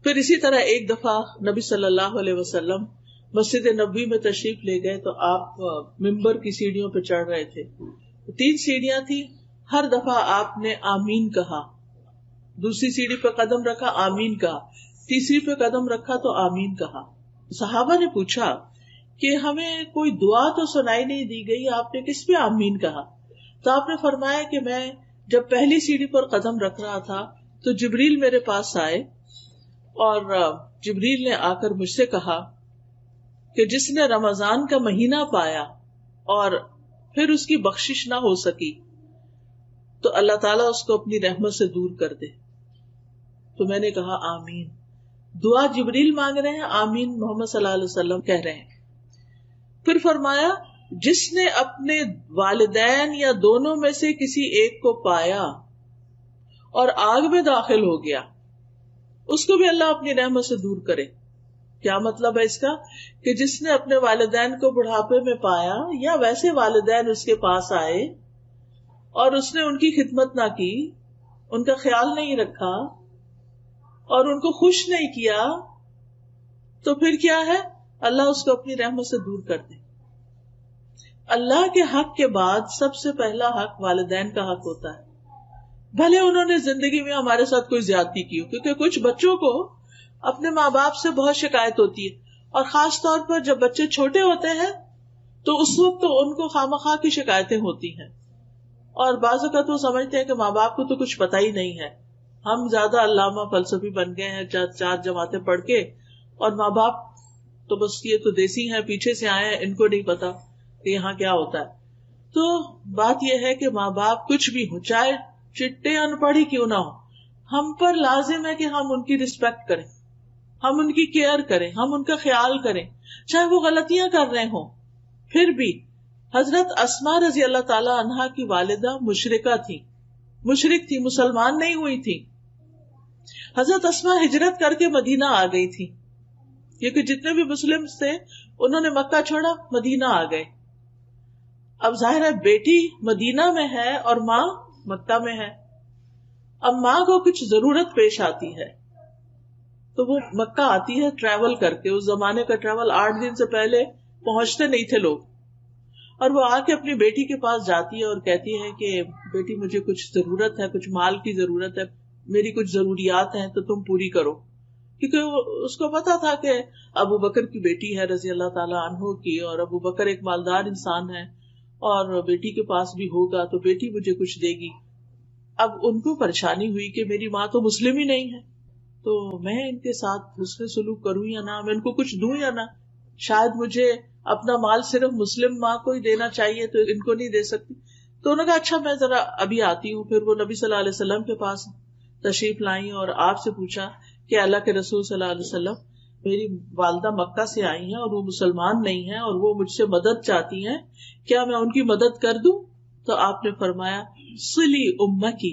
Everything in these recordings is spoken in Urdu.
پھر اسی طرح ایک دفعہ نبی صلی اللہ علیہ وسلم مسجد نبوی میں تشریف لے گئے تو آپ ممبر کی سیڑھیوں پہ چڑھ رہے تھے. 3 سیڑھیاں تھی. ہر دفعہ آپ نے آمین کہا. دوسری سیڑھی پہ قدم رکھا آمین کہا. تیسری پہ قدم رکھا تو آمین کہا. صحابہ نے پوچھا کہ ہمیں کوئی دعا تو سنائی نہیں دی گئی, آپ نے کس پہ آمین کہا؟ تو آپ نے فرمایا کہ میں جب پہلی سیڑھی پر قدم رکھ رہا تھا تو جبریل میرے پاس آئے اور جبریل نے آ کر مجھ سے کہا کہ جس نے رمضان کا مہینہ پایا اور پھر اس کی بخشش نہ ہو سکی تو اللہ تعالیٰ اس کو اپنی رحمت سے دور کر دے. تو میں نے کہا آمین. دعا جبریل مانگ رہے ہیں, آمین محمد صلی اللہ علیہ وسلم کہہ رہے ہیں. پھر فرمایا جس نے اپنے والدین یا دونوں میں سے کسی ایک کو پایا اور آگ میں داخل ہو گیا اس کو بھی اللہ اپنی رحمت سے دور کرے. کیا مطلب ہے اس کا؟ کہ جس نے اپنے والدین کو بڑھاپے میں پایا یا ویسے والدین اس کے پاس آئے اور اس نے ان کی خدمت نہ کی, ان کا خیال نہیں رکھا اور ان کو خوش نہیں کیا, تو پھر کیا ہے؟ اللہ اس کو اپنی رحمت سے دور کر دے. اللہ کے حق کے بعد سب سے پہلا حق والدین کا حق ہوتا ہے, بھلے انہوں نے زندگی میں ہمارے ساتھ کوئی زیادتی کی ہو. کیونکہ کچھ بچوں کو اپنے ماں باپ سے بہت شکایت ہوتی ہے, اور خاص طور پر جب بچے چھوٹے ہوتے ہیں تو اس وقت تو ان کو خواہ کی شکایتیں ہوتی ہیں, اور بعض اوقات وہ سمجھتے ہیں کہ ماں باپ کو تو کچھ پتہ ہی نہیں ہے, ہم زیادہ علامہ فلسفی بن گئے ہیں 4 جماعتیں پڑھ کے, اور ماں باپ تو بس یہ تو دیسی ہیں, پیچھے سے آئے ہیں, ان کو نہیں پتا کہ یہاں کیا ہوتا ہے. تو بات یہ ہے کہ ماں باپ کچھ بھی ہو, چاہے چٹے ان پڑھ ہی کیوں نہ ہو, ہم پر لازم ہے کہ ہم ان کی رسپیکٹ کریں, ہم ان کی کیئر کریں, ہم ان کا خیال کریں, چاہے وہ غلطیاں کر رہے ہوں. پھر بھی حضرت اسماء رضی اللہ تعالی عنہا کی والدہ مشرکہ تھی, مشرک تھی, مسلمان نہیں ہوئی تھی. حضرت اسماء ہجرت کر کے مدینہ آ گئی تھی, کیونکہ جتنے بھی مسلم تھے انہوں نے مکہ چھوڑا, مدینہ آ گئے. اب ظاہر ہے بیٹی مدینہ میں ہے اور ماں مکہ میں ہے. اب ماں کو کچھ ضرورت پیش آتی ہے تو وہ مکہ آتی ہے ٹریول کر کے. اس زمانے کا ٹریول 8 دن سے پہلے پہنچتے نہیں تھے لوگ, اور وہ آ کے اپنی بیٹی کے پاس جاتی ہے اور کہتی ہے کہ بیٹی مجھے کچھ ضرورت ہے, کچھ مال کی ضرورت ہے, میری کچھ ضروریات ہیں تو تم پوری کرو. کیونکہ اس کو پتا تھا کہ ابو بکر کی بیٹی ہے رضی اللہ تعالیٰ عنہ کی, اور ابو بکر ایک مالدار انسان ہے اور بیٹی کے پاس بھی ہوگا تو بیٹی مجھے کچھ دے گی. اب ان کو پریشانی ہوئی کہ میری ماں تو مسلم ہی نہیں ہے, تو میں ان کے ساتھ حسن سلوک کروں یا نہ, میں ان کو کچھ دوں یا نہ, شاید مجھے اپنا مال صرف مسلم ماں کو ہی دینا چاہیے تو ان کو نہیں دے سکتی. تو انہوں نے کہا اچھا میں ذرا ابھی آتی ہوں. پھر وہ نبی صلی اللہ علیہ وسلم کے پاس تشریف لائیں اور آپ سے پوچھا کہ اللہ کے رسول صلی اللہ علیہ وسلم, میری والدہ مکہ سے آئی ہیں اور وہ مسلمان نہیں ہیں اور وہ مجھ سے مدد چاہتی ہیں, کیا میں ان کی مدد کر دوں؟ تو آپ نے فرمایا صلی امکی,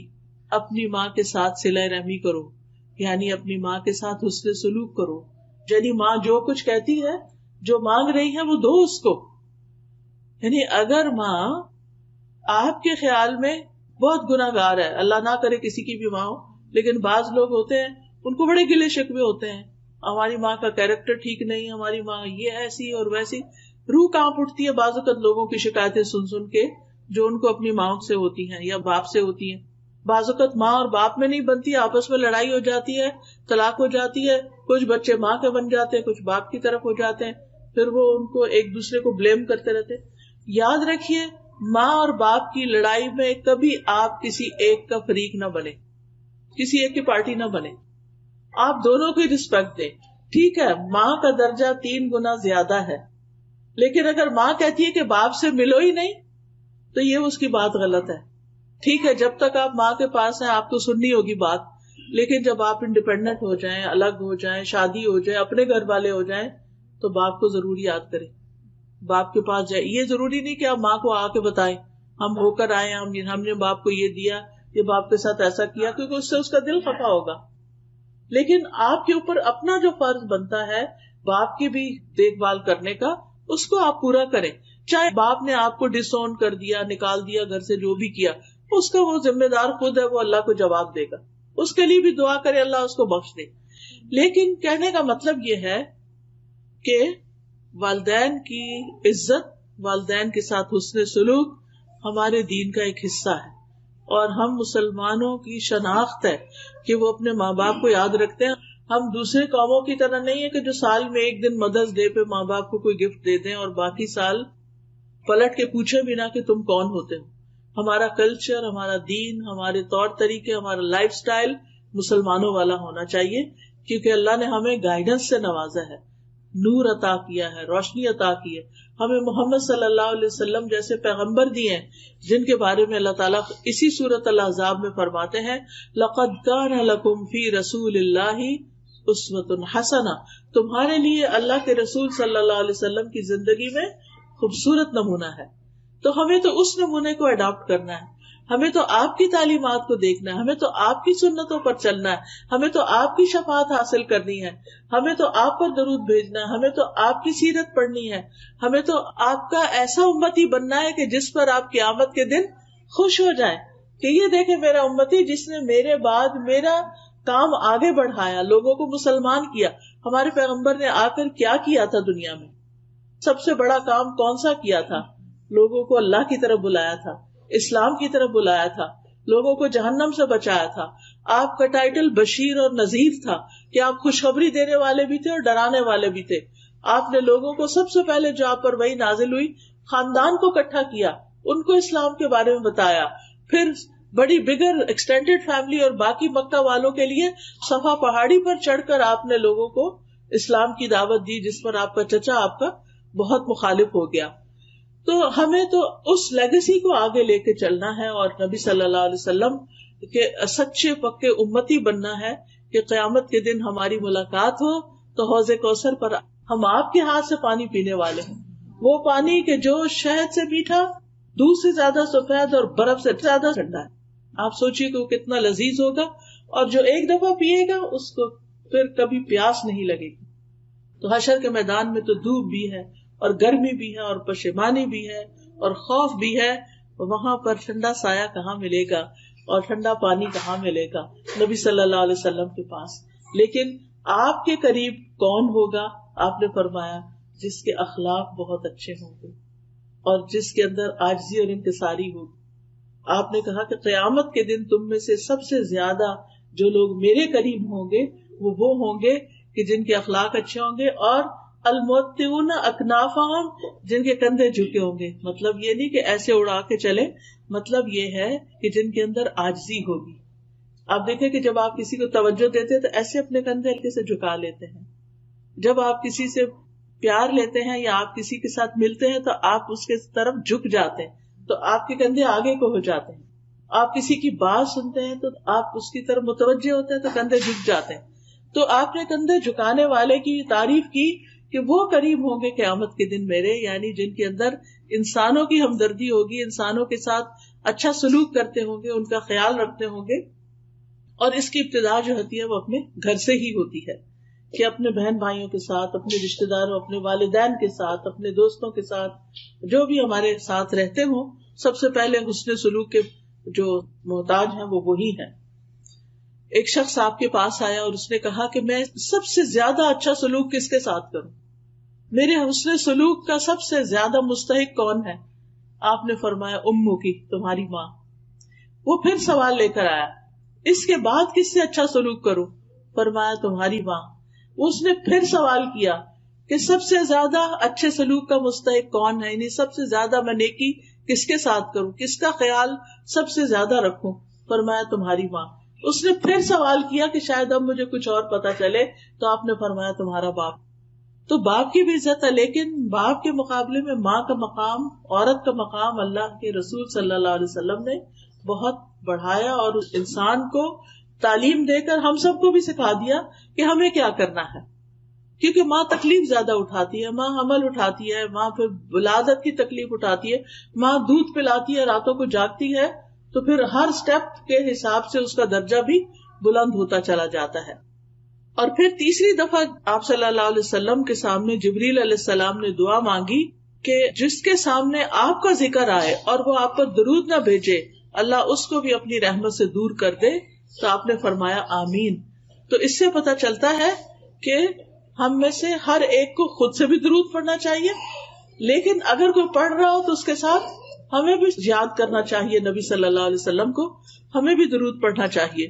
اپنی ماں کے ساتھ صلہ رحمی کرو, یعنی اپنی ماں کے ساتھ حسن سلوک کرو. یعنی ماں جو کچھ کہتی ہے, جو مانگ رہی ہے وہ دو اس کو. یعنی اگر ماں آپ کے خیال میں بہت گناہ گار ہے, اللہ نہ کرے کسی کی بھی ماں ہو, لیکن بعض لوگ ہوتے ہیں ان کو بڑے گلے شکوے ہوتے ہیں, ہماری ماں کا کیریکٹر ٹھیک نہیں, ہماری ماں یہ ایسی اور ویسی, روح کانپ اٹھتی ہے بعض اوقات لوگوں کی شکایتیں سن سن کے جو ان کو اپنی ماں سے ہوتی ہیں یا باپ سے ہوتی ہیں. بعض اوقات ماں اور باپ میں نہیں بنتی, آپس میں لڑائی ہو جاتی ہے, طلاق ہو جاتی ہے, کچھ بچے ماں کے بن جاتے ہیں, کچھ باپ کی طرف ہو جاتے ہیں, پھر وہ ان کو ایک دوسرے کو بلیم کرتے رہتے. یاد رکھیے ماں اور باپ کی لڑائی میں کبھی آپ کسی ایک کا فریق نہ بنے, کسی ایک کی پارٹی نہ بنے, آپ دونوں کی رسپیکٹ دیں. ٹھیک ہے ماں کا درجہ 3 گنا زیادہ ہے, لیکن اگر ماں کہتی ہے کہ باپ سے ملو ہی نہیں تو یہ اس کی بات غلط ہے. ٹھیک ہے جب تک آپ ماں کے پاس ہیں آپ کو سننی ہوگی بات, لیکن جب آپ انڈیپینڈنٹ ہو جائیں, الگ ہو جائیں, شادی ہو جائے, اپنے گھر والے ہو جائیں, تو باپ کو ضرور یاد کریں, باپ کے پاس جائے. یہ ضروری نہیں کہ آپ ماں کو آ کے بتائیں ہم ہو کر آئے, ہم نے باپ کو یہ دیا, یہ باپ کے ساتھ ایسا کیا, کیونکہ اس سے اس کا دل خفا ہوگا. لیکن آپ کے اوپر اپنا جو فرض بنتا ہے باپ کی بھی دیکھ بھال کرنے کا, اس کو آپ پورا کریں. چاہے باپ نے آپ کو ڈس اون کر دیا, نکال دیا گھر سے, جو بھی کیا, اس کا وہ ذمہ دار خود ہے, وہ اللہ کو جواب دے گا. اس کے لیے بھی دعا کرے اللہ اس کو بخش دے. لیکن کہنے کا مطلب یہ ہے کہ والدین کی عزت، والدین کے ساتھ حسن سلوک ہمارے دین کا ایک حصہ ہے، اور ہم مسلمانوں کی شناخت ہے کہ وہ اپنے ماں باپ کو یاد رکھتے ہیں. ہم دوسرے قوموں کی طرح نہیں ہے کہ جو سال میں ایک دن مدرس ڈے پہ ماں باپ کو کوئی گفٹ دے دیں اور باقی سال پلٹ کے پوچھے بھی نہ کہ تم کون ہوتے ہو. ہمارا کلچر، ہمارا دین، ہمارے طور طریقے، ہمارا لائف سٹائل مسلمانوں والا ہونا چاہیے، کیونکہ اللہ نے ہمیں گائیڈنس سے نوازا ہے، نور عطا کیا ہے، روشنی عطا کی ہے. ہمیں محمد صلی اللہ علیہ وسلم جیسے پیغمبر دیے ہیں جن کے بارے میں اللہ تعالیٰ اسی سورۃ الاحزاب میں فرماتے ہیں لَقَدْ كَانَ لَكُمْ فِي رَسُولِ اللَّهِ أُسْوَةٌ حَسَنَةٌ، تمہارے لیے اللہ کے رسول صلی اللہ علیہ وسلم کی زندگی میں خوبصورت نمونہ ہے. تو ہمیں تو اس نمونے کو اڈاپٹ کرنا ہے، ہمیں تو آپ کی تعلیمات کو دیکھنا ہے، ہمیں تو آپ کی سنتوں پر چلنا ہے، ہمیں تو آپ کی شفاعت حاصل کرنی ہے، ہمیں تو آپ پر درود بھیجنا ہے، ہمیں تو آپ کی سیرت پڑھنی ہے، ہمیں تو آپ کا ایسا امتی بننا ہے کہ جس پر آپ قیامت کے دن خوش ہو جائیں کہ یہ دیکھیں میرا امتی جس نے میرے بعد میرا کام آگے بڑھایا، لوگوں کو مسلمان کیا. ہمارے پیغمبر نے آ کر کیا کیا تھا دنیا میں؟ سب سے بڑا کام کون سا کیا تھا؟ لوگوں کو اللہ کی طرف بلایا تھا، اسلام کی طرف بلایا تھا، لوگوں کو جہنم سے بچایا تھا. آپ کا ٹائٹل بشیر اور نذیر تھا کہ آپ خوشخبری دینے والے بھی تھے اور ڈرانے والے بھی تھے. آپ نے لوگوں کو سب سے پہلے جو آپ پر وحی نازل ہوئی خاندان کو اکٹھا کیا، ان کو اسلام کے بارے میں بتایا، پھر بڑی بگر ایکسٹینڈیڈ فیملی اور باقی مکہ والوں کے لیے صفا پہاڑی پر چڑھ کر آپ نے لوگوں کو اسلام کی دعوت دی، جس پر آپ کا چچا آپ کا بہت مخالف ہو گیا. تو ہمیں تو اس لیگیسی کو آگے لے کے چلنا ہے اور نبی صلی اللہ علیہ وسلم کے سچے پکے امتی بننا ہے کہ قیامت کے دن ہماری ملاقات ہو تو حوض کوثر پر ہم آپ کے ہاتھ سے پانی پینے والے ہیں، وہ پانی کہ جو شہد سے میٹھا، دودھ سے زیادہ سفید اور برف سے زیادہ ٹھنڈا ہے. آپ سوچیے کہ وہ کتنا لذیذ ہوگا، اور جو ایک دفعہ پیے گا اس کو پھر کبھی پیاس نہیں لگے گی. تو حشر کے میدان میں تو دھوپ بھی ہے اور گرمی بھی ہے اور پشیمانی بھی ہے اور خوف بھی ہے. وہاں پر ٹھنڈا سایہ کہاں ملے گا اور ٹھنڈا پانی کہاں ملے گا؟ نبی صلی اللہ علیہ وسلم کے پاس. لیکن آپ کے قریب کون ہوگا؟ آپ نے فرمایا جس کے اخلاق بہت اچھے ہوں گے اور جس کے اندر عاجزی اور انکساری ہوگی. آپ نے کہا کہ قیامت کے دن تم میں سے سب سے زیادہ جو لوگ میرے قریب ہوں گے وہ ہوں گے کہ جن کے اخلاق اچھے ہوں گے، اور الموتیون اکنافہم، جن کے کندھے جھکے ہوں گے. مطلب یہ نہیں کہ ایسے اڑا کے چلے، مطلب یہ ہے کہ جن کے اندر عاجزی ہوگی. آپ دیکھیں کہ جب آپ کسی کو توجہ دیتے ہیں تو ایسے اپنے کندھے ہلکے سے جھکا لیتے ہیں. جب آپ کسی سے پیار لیتے ہیں یا آپ کسی کے ساتھ ملتے ہیں تو آپ اس کے طرف جھک جاتے ہیں، تو آپ کے کندھے آگے کو ہو جاتے ہیں. آپ کسی کی بات سنتے ہیں تو آپ اس کی طرف متوجہ ہوتے ہیں تو کندھے جھک جاتے ہیں. تو آپ نے کندھے جھکانے والے کی تعریف کی کہ وہ قریب ہوں گے قیامت کے دن میرے، یعنی جن کے اندر انسانوں کی ہمدردی ہوگی، انسانوں کے ساتھ اچھا سلوک کرتے ہوں گے، ان کا خیال رکھتے ہوں گے. اور اس کی ابتدا جو ہوتی ہے وہ اپنے گھر سے ہی ہوتی ہے کہ اپنے بہن بھائیوں کے ساتھ، اپنے رشتے داروں، اپنے والدین کے ساتھ، اپنے دوستوں کے ساتھ، جو بھی ہمارے ساتھ رہتے ہوں، سب سے پہلے حسن سلوک کے جو محتاج ہیں وہ وہی ہیں. ایک شخص آپ کے پاس آیا اور اس نے کہا کہ میں سب سے زیادہ اچھا سلوک کس کے ساتھ کروں؟ میرے حسن سلوک کا سب سے زیادہ مستحق کون ہے؟ آپ نے فرمایا امو کی، تمہاری ماں. وہ پھر سوال لے کر آیا، اس کے بعد کس سے اچھا سلوک کروں؟ فرمایا تمہاری ماں. اس نے پھر سوال کیا کہ سب سے زیادہ اچھے سلوک کا مستحق کون ہے، یعنی سب سے زیادہ میں نیکی کس کے ساتھ کروں، کس کا خیال سب سے زیادہ رکھوں؟ فرمایا تمہاری ماں. اس نے پھر سوال کیا کہ شاید اب مجھے کچھ اور پتا چلے، تو آپ نے فرمایا تمہارا باپ. تو باپ کی بھی عزت ہے، لیکن باپ کے مقابلے میں ماں کا مقام، عورت کا مقام اللہ کے رسول صلی اللہ علیہ وسلم نے بہت بڑھایا، اور اس انسان کو تعلیم دے کر ہم سب کو بھی سکھا دیا کہ ہمیں کیا کرنا ہے. کیونکہ ماں تکلیف زیادہ اٹھاتی ہے، ماں حمل اٹھاتی ہے، ماں پھر ولادت کی تکلیف اٹھاتی ہے، ماں دودھ پلاتی ہے، راتوں کو جاگتی ہے، تو پھر ہر سٹیپ کے حساب سے اس کا درجہ بھی بلند ہوتا چلا جاتا ہے. اور پھر تیسری دفعہ آپ صلی اللہ علیہ وسلم کے سامنے جبریل علیہ السلام نے دعا مانگی کہ جس کے سامنے آپ کا ذکر آئے اور وہ آپ پر درود نہ بھیجے، اللہ اس کو بھی اپنی رحمت سے دور کر دے. تو آپ نے فرمایا آمین. تو اس سے پتہ چلتا ہے کہ ہم میں سے ہر ایک کو خود سے بھی درود پڑھنا چاہیے، لیکن اگر کوئی پڑھ رہا ہو تو اس کے ساتھ ہمیں بھی یاد کرنا چاہیے نبی صلی اللہ علیہ وسلم کو، ہمیں بھی درود پڑھنا چاہیے.